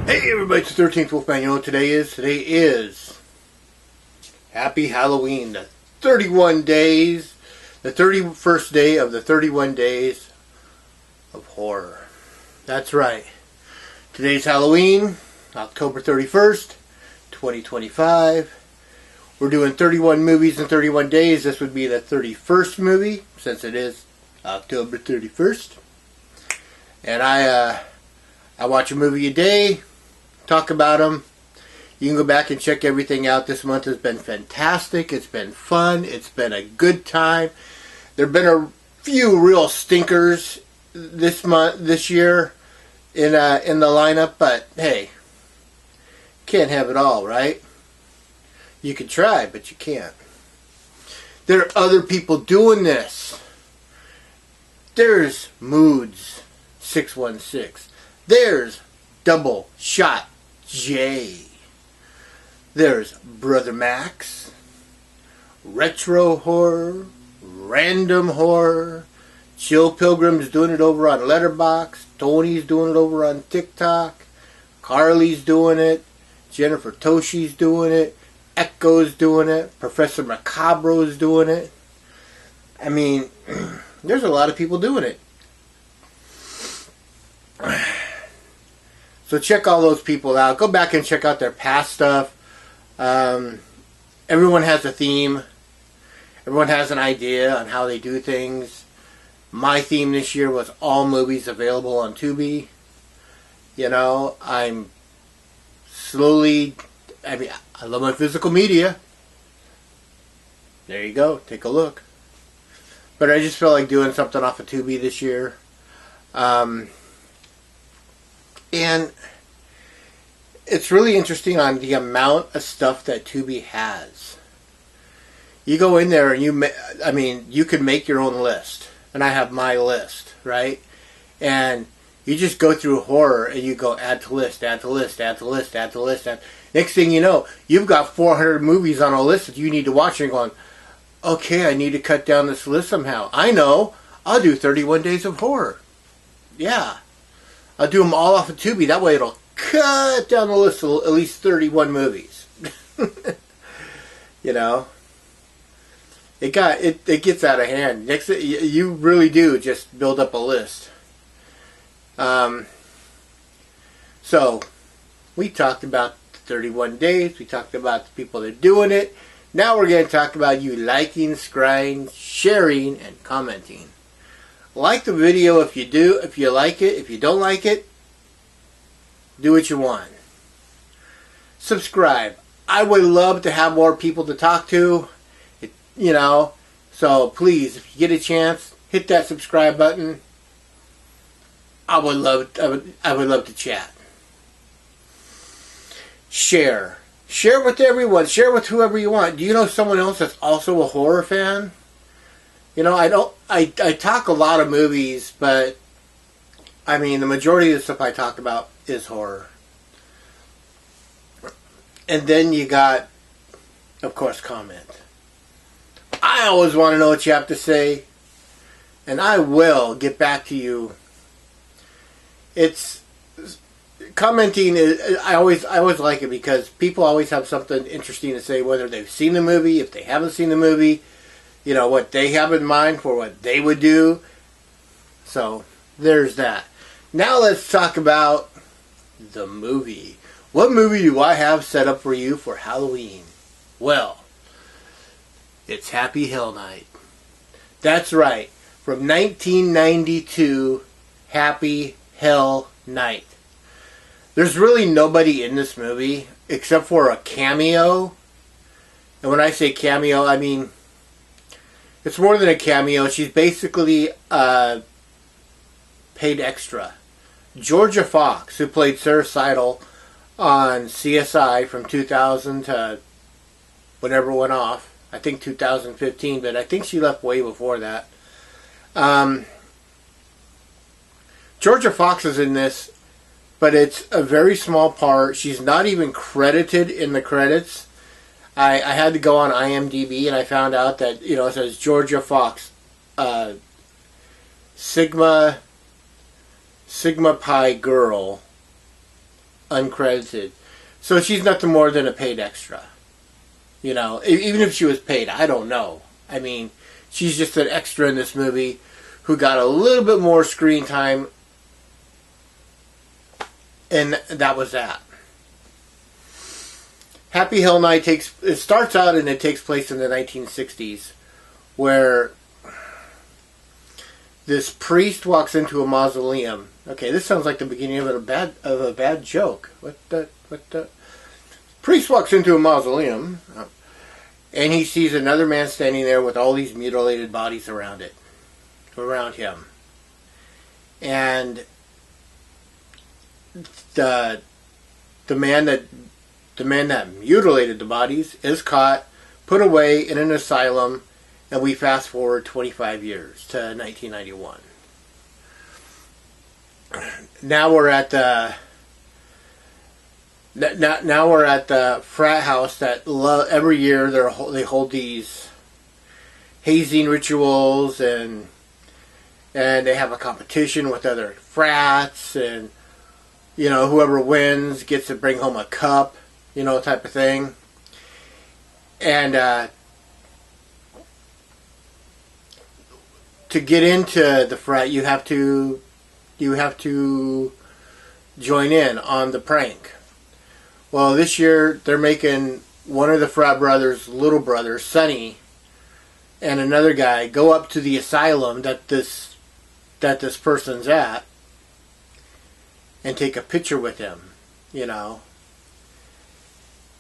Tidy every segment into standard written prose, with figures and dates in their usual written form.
Hey everybody, it's the 13th Wolfman. You know what today is? Today is Happy Halloween. The 31 days, the 31st day of the 31 days of horror. That's right. Today's Halloween, October 31st, 2025. We're doing 31 movies in 31 days. This would be the 31st movie, since it is October 31st. And I watch a movie a day. Talk about them. You can go back and check everything out. This month has been fantastic. It's been fun. It's been a good time. There have been a few real stinkers this year in the lineup, but hey, can't have it all, right? You can try, but you can't. There are other people doing this. There's Moods 616. There's Double Shot J. There's Brother Max, Retro Horror, Random Horror, Chill Pilgrim's doing it over on Letterboxd, Tony's doing it over on TikTok, Carly's doing it, Jennifer Toshi's doing it, Echo's doing it, Professor Macabro's doing it. I mean, there's a lot of people doing it. So check all those people out. Go back and check out their past stuff. Everyone has a theme. Everyone has an idea on how they do things. My theme this year was all movies available on Tubi. You know, I love my physical media. There you go. Take a look. But I just felt like doing something off of Tubi this year. And it's really interesting on the amount of stuff that Tubi has. You go in there and you can make your own list. And I have my list, right? And you just go through horror and you go add to list, add to list, add to list, add to list. Next thing you know, you've got 400 movies on a list that you need to watch, and you're going, okay, I need to cut down this list somehow. I know. I'll do 31 Days of Horror. Yeah. I'll do them all off of Tubi. That way it'll cut down the list to at least 31 movies. You know? It gets out of hand. You really do just build up a list. So, we talked about the 31 days. We talked about the people that are doing it. Now we're going to talk about you liking, subscribing, sharing, and commenting. Like the video if you do, if you like it. If you don't like it, do what you want. Subscribe. I would love to have more people to talk to. So please, if you get a chance, hit that subscribe button. I would love to chat. Share. Share with everyone. Share with whoever you want. Do you know someone else that's also a horror fan? You know, I talk a lot of movies, but I mean, the majority of the stuff I talk about is horror. And then you got, of course, comment. I always want to know what you have to say, and I will get back to you. Commenting I always like it because people always have something interesting to say, whether they've seen the movie, if they haven't seen the movie. You know, what they have in mind for what they would do. So, there's that. Now let's talk about the movie. What movie do I have set up for you for Halloween? Well, it's Happy Hell Night. That's right. From 1992, Happy Hell Night. There's really nobody in this movie except for a cameo. And when I say cameo, I mean, it's more than a cameo. She's basically paid extra. Georgia Fox, who played Sarah Seidel on CSI from 2000 to whenever it went off. I think 2015, but I think she left way before that. Georgia Fox is in this, but it's a very small part. She's not even credited in the credits. I had to go on IMDb and I found out that, it says Georgia Fox, Sigma Pi Girl, uncredited. So she's nothing more than a paid extra. You know, even if she was paid, I don't know. I mean, she's just an extra in this movie who got a little bit more screen time, and that was that. Happy Hell Night starts out and it takes place in the 1960s, where this priest walks into a mausoleum. Okay, this sounds like the beginning of a bad joke. What the priest walks into a mausoleum, and he sees another man standing there with all these mutilated bodies around him, and the man that mutilated the bodies is caught, put away in an asylum, and we fast forward 25 years to 1991. Now we're at the frat house that every year they hold these hazing rituals, and they have a competition with other frats, and you know, whoever wins gets to bring home a cup, you know, type of thing. And to get into the frat, you have to join in on the prank. Well, this year they're making one of the frat brothers' little brother, Sonny, and another guy go up to the asylum that this person's at and take a picture with him, you know.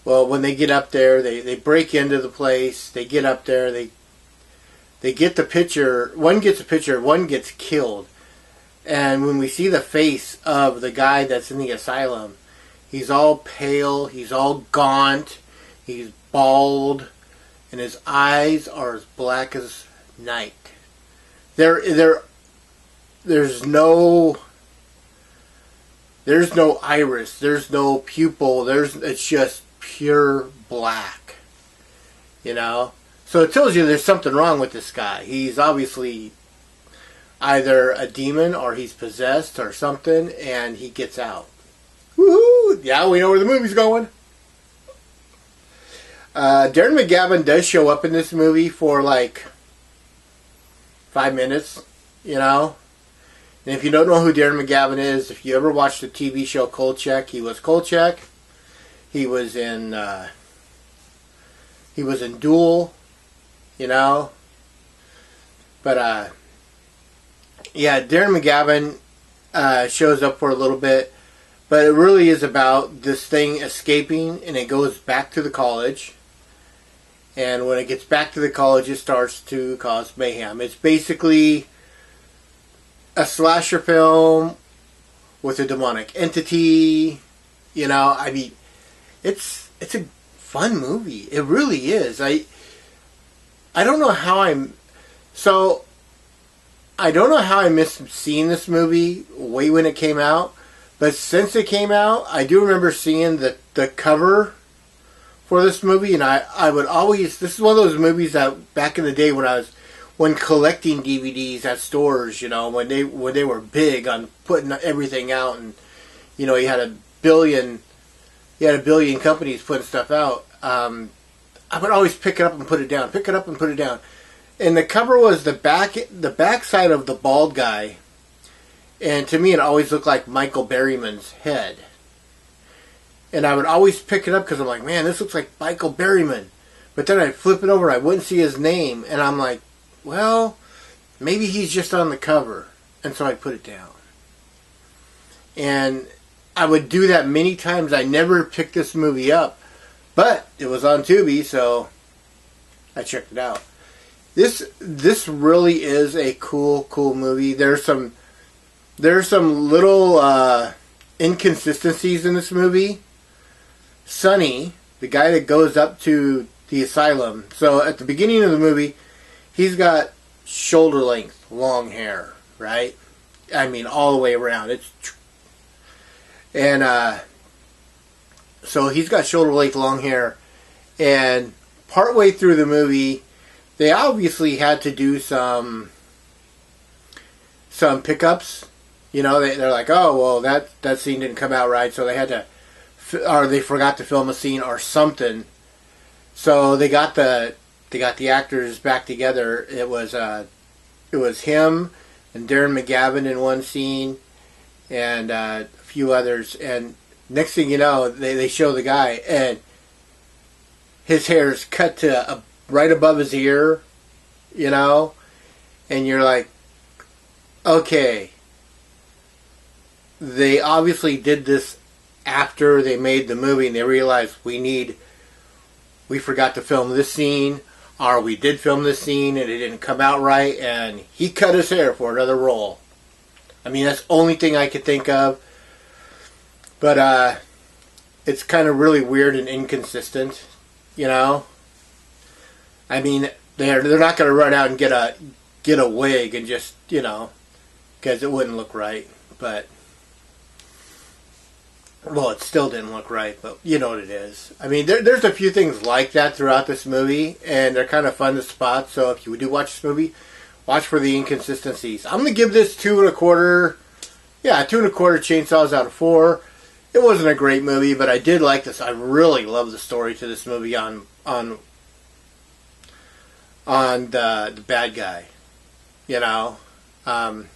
Well, when they get up there, they break into the place. They get up there. They get the picture. One gets a picture. One gets killed. And when we see the face of the guy that's in the asylum, he's all pale. He's all gaunt. He's bald. And his eyes are as black as night. There's no iris. There's no pupil. It's just pure black, you know. So it tells you there's something wrong with this guy. He's obviously either a demon or he's possessed or something, and he gets out. Woohoo! Yeah, we know where the movie's going. Darren McGavin does show up in this movie for like 5 minutes, you know. And if you don't know who Darren McGavin is, if you ever watched the TV show Kolchak, he was Kolchak. He was in Duel, you know. But yeah, Darren McGavin shows up for a little bit, but it really is about this thing escaping, and it goes back to the college. And when it gets back to the college, it starts to cause mayhem. It's basically a slasher film with a demonic entity, you know. I mean, it's a fun movie. It really is. I don't know how I don't know how I missed seeing this movie way when it came out, but since it came out, I do remember seeing the cover for this movie, and I would always, this is one of those movies that back in the day when collecting DVDs at stores, you know, when they were big on putting everything out, and you know, you had a billion companies putting stuff out. I would always pick it up and put it down, and the cover was the back side of the bald guy, and to me it always looked like Michael Berryman's head, and I would always pick it up because I'm like, man, this looks like Michael Berryman, but then I'd flip it over, I wouldn't see his name, and I'm like, well, maybe he's just on the cover, and so I'd put it down. And I would do that many times. I never picked this movie up, but it was on Tubi, so I checked it out. This really is a cool movie. There's some little inconsistencies in this movie. Sonny, the guy that goes up to the asylum, so at the beginning of the movie, he's got shoulder length long hair, right? I mean, all the way around. So he's got shoulder length long hair, and partway through the movie, they obviously had to do some pickups. You know, they're like, oh, well, that scene didn't come out right, so they had to or they forgot to film a scene or something. So they got the actors back together. It was him and Darren McGavin in one scene, and a few others. And next thing you know, they show the guy, and his hair is cut to right above his ear, you know, and you're like, okay, they obviously did this after they made the movie, and they realized we forgot to film this scene, or we did film this scene and it didn't come out right, and he cut his hair for another role. I mean, that's the only thing I could think of. But it's kind of really weird and inconsistent, you know. I mean, they're not going to run out and get a wig and just, you know, because it wouldn't look right. But well, it still didn't look right, but you know what it is. I mean, there's a few things like that throughout this movie, and they're kind of fun to spot. So if you do watch this movie, watch for the inconsistencies. I'm going to give this 2.25. Yeah, 2.25 chainsaws out of 4. It wasn't a great movie, but I did like this. I really love the story to this movie on the bad guy. You know, the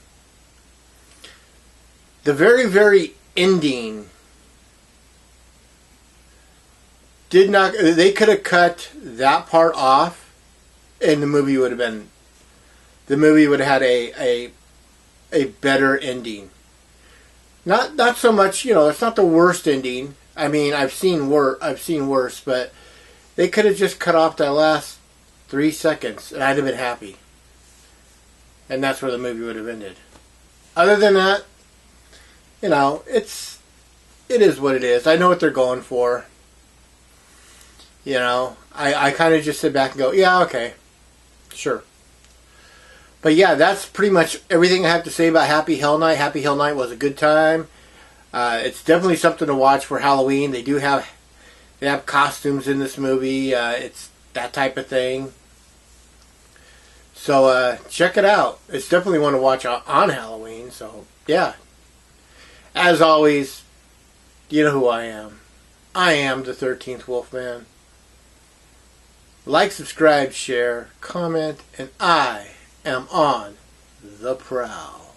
very, very ending did not. They could have cut that part off, and the movie would have been. The movie would have had a better ending. Not so much, you know. It's not the worst ending. I mean, I've seen worse, but they could have just cut off that last 3 seconds, and I'd have been happy. And that's where the movie would have ended. Other than that, you know, it is what it is. I know what they're going for. You know, I kind of just sit back and go, yeah, okay, sure. But yeah, that's pretty much everything I have to say about Happy Hell Night. Happy Hell Night was a good time. It's definitely something to watch for Halloween. They have costumes in this movie. It's that type of thing. So check it out. It's definitely one to watch on Halloween. So yeah. As always, you know who I am. I am the 13th Wolfman. Like, subscribe, share, comment, and I am on the prowl.